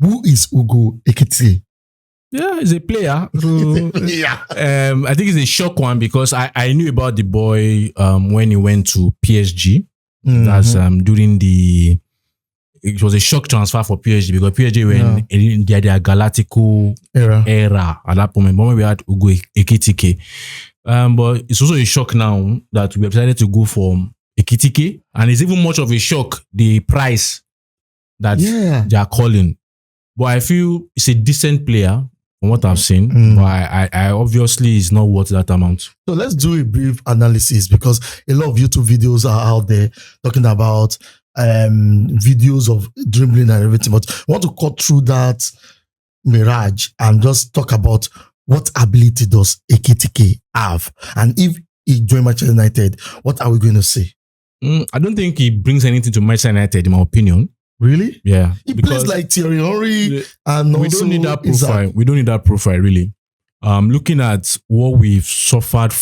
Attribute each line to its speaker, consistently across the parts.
Speaker 1: Who is Hugo Ekitike?
Speaker 2: Yeah, he's a player. So, I think it's a shock one because I knew about the boy when he went to PSG. That's during it was a shock transfer for PSG because PSG were in their Galactico era at that moment. But when we had Hugo Ekitike. But it's also a shock now that we have decided to go for Ekitike, and it's even much of a shock the price that they are calling. But I feel it's a decent player from what I've seen. But I obviously is not worth that amount.
Speaker 1: So let's do a brief analysis because a lot of YouTube videos are out there talking about videos of dribbling and everything. But I want to cut through that mirage and just talk about what ability does Ekitike have? And if he joined Manchester United, what are we going to say?
Speaker 2: I don't think he brings anything to Manchester United, in my opinion.
Speaker 1: Really?
Speaker 2: Yeah.
Speaker 1: He plays like Thierry Henry. And
Speaker 2: we don't need that profile. We don't need that profile, really. Looking at what we've suffered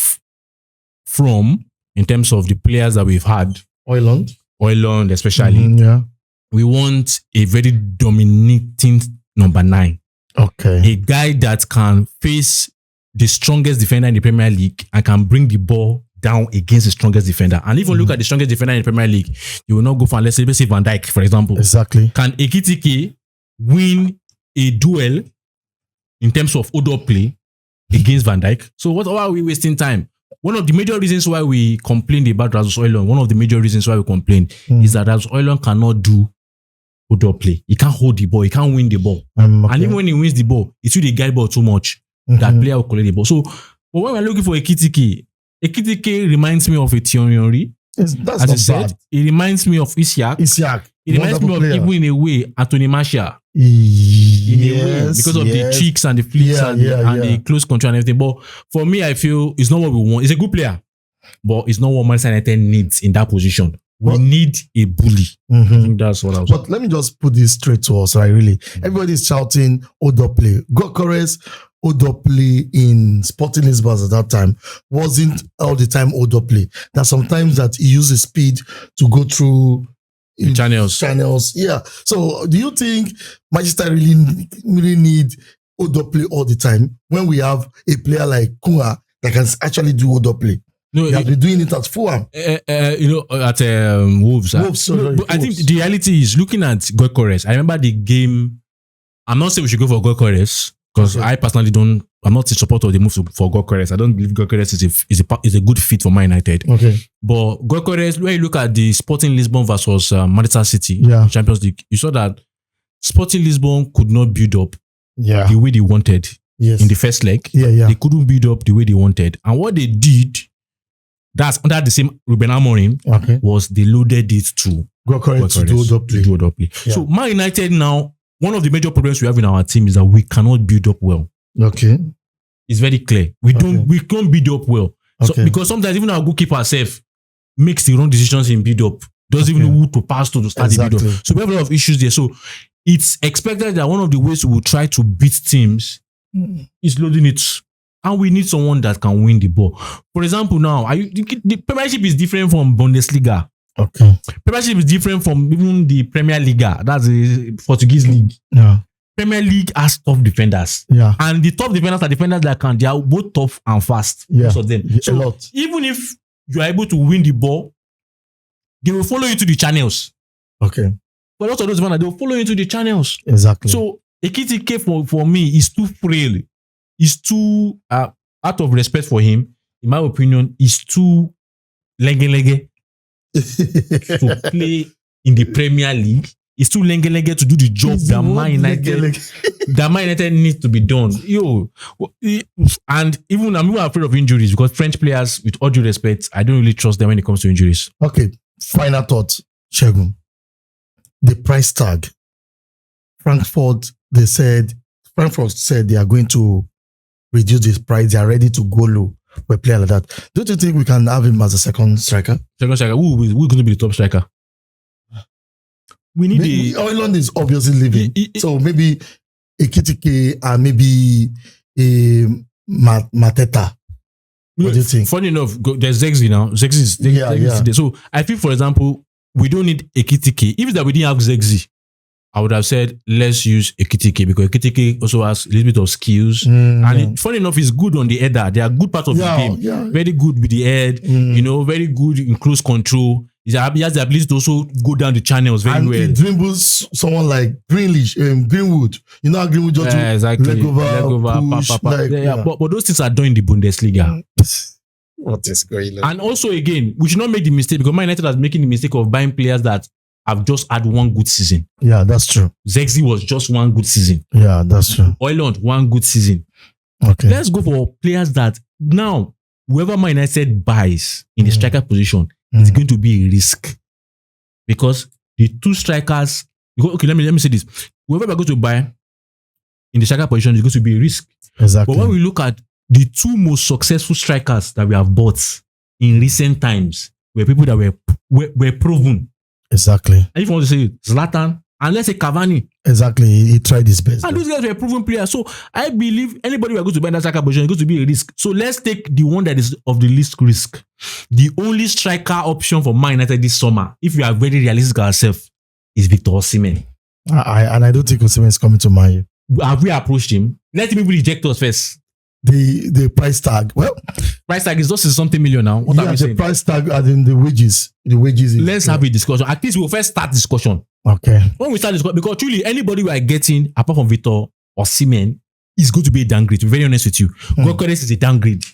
Speaker 2: from in terms of the players that we've had. Højlund especially. We want a very dominating number 9.
Speaker 1: Okay.
Speaker 2: A guy that can face the strongest defender in the Premier League and can bring the ball down against the strongest defender. And if you look at the strongest defender in the Premier League, you will not go for, let's say Van Dijk, for example.
Speaker 1: Exactly.
Speaker 2: Can Ekitike win a duel in terms of order play against Van Dijk? So why are we wasting time? One of the major reasons why we complained about Rasmus Højlund, is that Rasmus Højlund cannot do order play. He can't hold the ball. He can't win the ball. And even when he wins the ball, it's really guide ball too much. That player will collect the ball. So, but when we're looking for Ekitike reminds me of a Thierry Henry.
Speaker 1: That's as I said, bad.
Speaker 2: It reminds me of Isiak. It reminds me of, even in a way, Anthony Martial.
Speaker 1: Yes,
Speaker 2: because of the cheeks and the flicks and the close control and everything. But for me, I feel it's not what we want. It's a good player, but it's not what Manchester United needs in that position. We need a bully. I think that's what I was.
Speaker 1: But let me just put this straight to us, right? Really, everybody's shouting order play. Gyokeres order play in Sporting Lisbon at that time wasn't all the time order play. That sometimes that he uses speed to go through channels. Yeah. So do you think Manchester really need order play all the time when we have a player like Kunga that can actually do order play? No, they have been doing it at Fulham.
Speaker 2: At Wolves. I think the reality is looking at Gyokeres. I remember the game. I'm not saying we should go for Gyokeres because I personally don't. I'm not in support of the move for Gyokeres. I don't believe Gyokeres is a good fit for Man United.
Speaker 1: Okay.
Speaker 2: But Gyokeres, when you look at the Sporting Lisbon versus Manchester City Champions League, you saw that Sporting Lisbon could not build up the way they wanted in the first leg. They couldn't build up the way they wanted, and what they did. That's under the same Ruben Amorim was they loaded it to
Speaker 1: Gyokeres to do order play.
Speaker 2: Yeah. So Man United now, one of the major problems we have in our team is that we cannot build up well.
Speaker 1: Okay.
Speaker 2: It's very clear. We can't build up well. So because sometimes even our goalkeeper herself makes the wrong decisions in build up. Doesn't even know who to pass to start the build up. So we have a lot of issues there. So it's expected that one of the ways we will try to beat teams is loading it. And we need someone that can win the ball. For example, now, the Premiership is different from Bundesliga.
Speaker 1: Okay.
Speaker 2: Premiership is different from even the Premier Liga. That's the Portuguese league.
Speaker 1: Yeah.
Speaker 2: Premier League has tough defenders.
Speaker 1: Yeah. they
Speaker 2: are defenders that they are both tough and fast.
Speaker 1: Yeah.
Speaker 2: Most of them. So
Speaker 1: a lot.
Speaker 2: Even if you are able to win the ball, they will follow you to the channels.
Speaker 1: Okay.
Speaker 2: But also those defenders, they will follow you to the channels.
Speaker 1: Exactly.
Speaker 2: So Ekitike for me is too frail. Is too, out of respect for him, in my opinion, is too lenge to play in the Premier League. It's too lenge to do the job that Man United needs to be done. And even I'm not afraid of injuries because French players, with all due respect, I don't really trust them when it comes to injuries.
Speaker 1: Okay, final thought, Segun. The price tag. Frankfurt said they are going to reduce this price. They are ready to go low for a player like that. Don't you think we can have him as a second striker?
Speaker 2: Who's going to be the top striker? We need
Speaker 1: Højlund is obviously leaving. So maybe Ekitike and maybe Mateta. What do you think?
Speaker 2: Funny enough, there's Zegzi now. Zegzi is there. So I think, for example, we don't need Ekitike. If that we didn't have Zegzi, I would have said let's use Ekitike because Ekitike also has a little bit of skills. And funny enough, he's good on the header. They are good part of the game.
Speaker 1: Yeah.
Speaker 2: Very good with the head. Very good in close control. He has the ability to also go down the channels very well.
Speaker 1: He dribbles someone like Greenwood. You know how Greenwood just
Speaker 2: exactly.
Speaker 1: leg over, push.
Speaker 2: But those things are done in the Bundesliga.
Speaker 1: What is going on?
Speaker 2: And also, again, we should not make the mistake because Man United is making the mistake of buying players that have just had one good season.
Speaker 1: Yeah, that's true.
Speaker 2: Zexi was just one good season.
Speaker 1: Yeah, that's true.
Speaker 2: Oiland, one good season.
Speaker 1: Okay.
Speaker 2: Let's go for players that now, whoever Man United buys in the striker position is going to be a risk. Because the two strikers, okay, let me say this. Whoever we're going to buy in the striker position is going to be a risk.
Speaker 1: Exactly.
Speaker 2: But when we look at the two most successful strikers that we have bought in recent times were people that were proven.
Speaker 1: Exactly.
Speaker 2: And if you want to say Zlatan, and let's say Cavani.
Speaker 1: Exactly. He tried his best.
Speaker 2: And those guys were proven players. So I believe anybody we are going to buy in that striker position is going to be a risk. So let's take the one that is of the least risk. The only striker option for Man United this summer, if we are very realistic ourselves, is Victor Osimhen.
Speaker 1: I don't think Osimhen is coming to Man U.
Speaker 2: Have we approached him? Let him reject us first.
Speaker 1: The price tag. Well,
Speaker 2: price tag is just something million now. What are we saying?
Speaker 1: The price tag and then the wages. The wages.
Speaker 2: Let's have a discussion. At least we'll first start discussion.
Speaker 1: Okay.
Speaker 2: When we start discussion, because truly anybody we are getting apart from Victor Osimhen is going to be a downgrade. To be very honest with you, Gyokeres is a downgrade.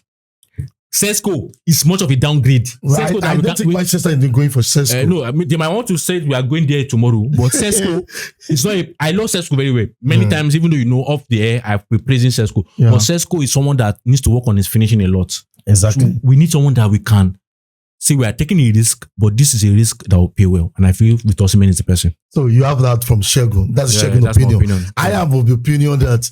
Speaker 2: Sesko is much of a downgrade.
Speaker 1: Right. I don't think Manchester is going for Sesko.
Speaker 2: No, I mean, they might want to say we are going there tomorrow, but Sesko is not. I love Sesko very well. Many times, even though off the air, I've been praising Sesko. Yeah. But Sesko is someone that needs to work on his finishing a lot.
Speaker 1: Exactly.
Speaker 2: So we need someone that we can say we are taking a risk, but this is a risk that will pay well. And I feel Victor Osimhen is the person.
Speaker 1: So you have that from Segun. That's Segun's opinion. I have of the opinion that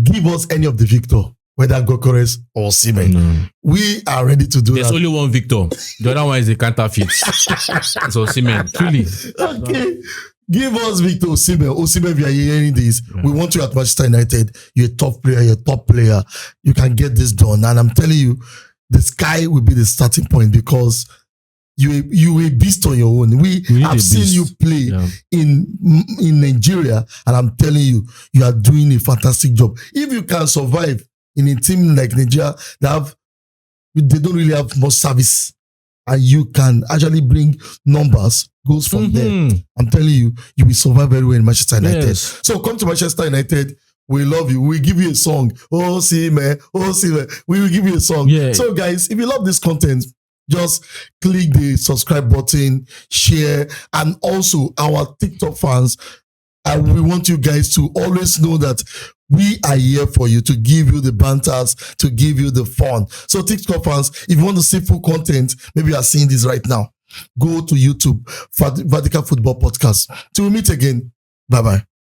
Speaker 1: give us any of the Victor. Whether Gyokeres or Osimhen. We are ready to do
Speaker 2: There's
Speaker 1: that.
Speaker 2: There's only one Victor. The other one is a counterfeit. So Osimhen, truly.
Speaker 1: Okay. Give us Victor Osimhen. Osimhen, if you are hearing this, we want you at Manchester United. You're a top player. You're a top player. You can get this done. And I'm telling you, the sky will be the starting point because you a beast on your own. We have seen you play in Nigeria, and I'm telling you, you are doing a fantastic job. If you can survive in a team like Nigeria, they don't really have much service, and you can actually bring goals from there. I'm telling you, you will survive very well in Manchester United. Yes. So come to Manchester United. We love you. We give you a song. Oh, see, man. Oh, see, man. We will give you a song. Yeah. So, guys, if you love this content, just click the subscribe button, share, and also our TikTok fans. We want you guys to always know that we are here for you to give you the banters, to give you the fun. So TikTok fans, if you want to see full content, maybe you are seeing this right now, go to YouTube, Vertical Football Podcast. Till we meet again. Bye-bye.